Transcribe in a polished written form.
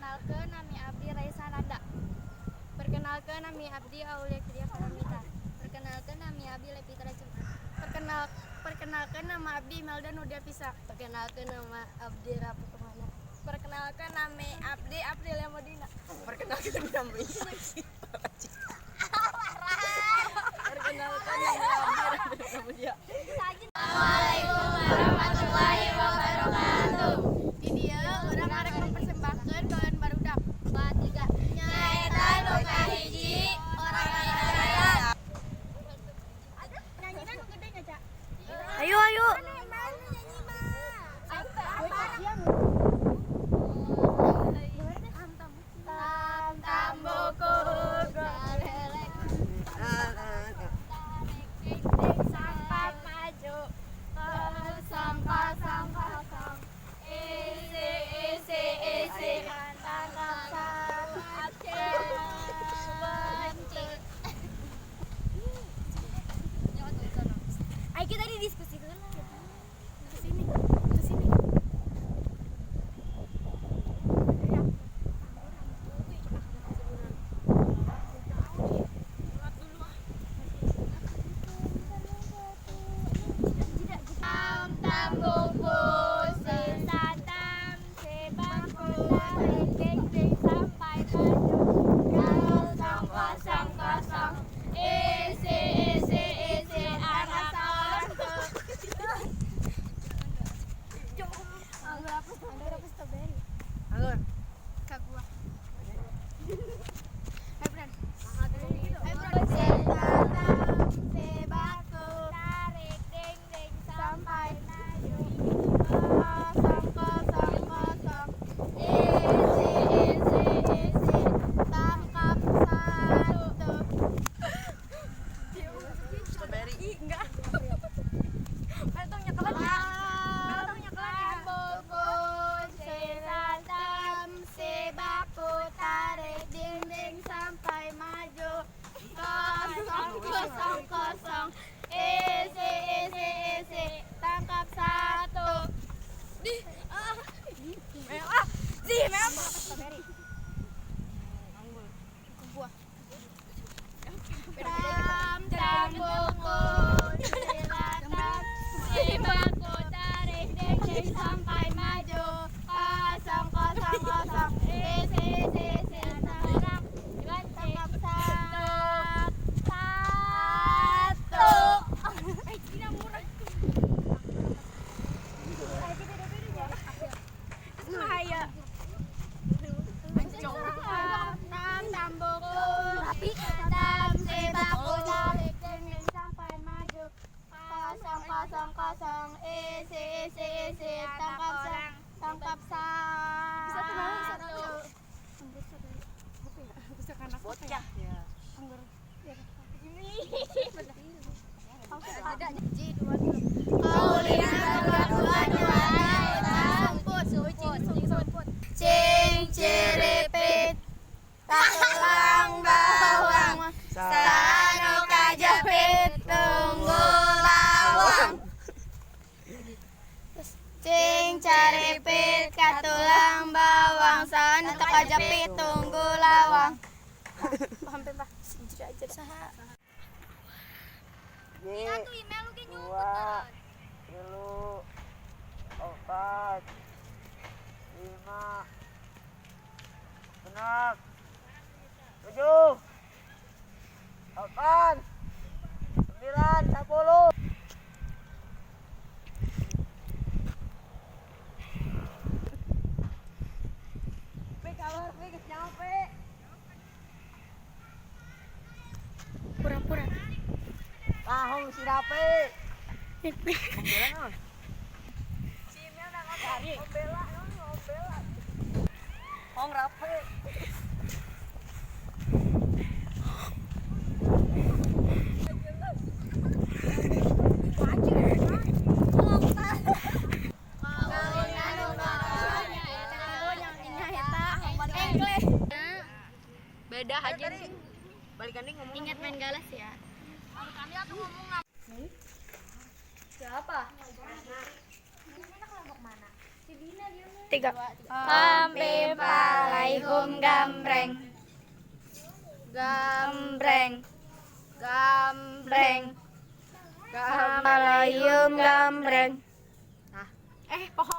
Perkenalkan nami abdi Raisa Nanda. Perkenalkan nami abdi Aulia Kriya Paramita. Perkenalkan nami abdi Lepitra Cuma. Perkenalkan nama abdi Imelda Nudia Pisa. Perkenalkan nama abdi Rapu Kemana. Perkenalkan nami abdi Aprilia Modina. Perkenalkan nama Perkenalkan nama abdi Radia. Assalamualaikum warahmatullahi wabarakatuh. Di dia urang arek mempersembahkeun kawan barudak. Ketiga, nyaeta nu kahiji orang Indonesia. Nyanyian nu gede nya, Cak. Ayo ayo. Tam buku garelek sampai maju kosong kosong kosong isi tangkap benci. Ayo kita didiskusi dulu. Kesini. Tam buku sesatam sebangku keng sampai maju kosong kosong kosong isi anak sontek. Anggur apa strawberry? Anggur. Kak gua. Sebaku tarik deng sampai maju kosong kosong kosong isi tangkap satu. Strawberry. Enggak. Atau nyekelan ya? Buku sesatam sebaku tarik dinding sampai maju kosong kosong kosong isi tangkap satu. Tam buku sesatam sebaku tarik dinding sampai maju kosong kosong kosong isi tangkap satu. Tam buku tam sebaku tarik dinding sampai maju kosong kosong kosong isi tangkap satu. Bocah ya. Cing ciripit takelang bawang sanu kajepit tunggu lawang. Cing caripit katulang bawang sanu kajepit tunggu lawang. Paham Pak? Saha? Satu email lu ge nyumput. 2, 3, 4, 5, 6, 7, 8, 9, 10. Pura-pura. Tahong si Rapi. Hong Rapi. Beda aja sih. Balikan nih ngomong. Ingat main galas ya. Kami aku ngomong siapa? Ini kelompok mana? Si 3. Alaikum gambreng. Gambreng. Gambreng. Alaikum gambreng. Pohon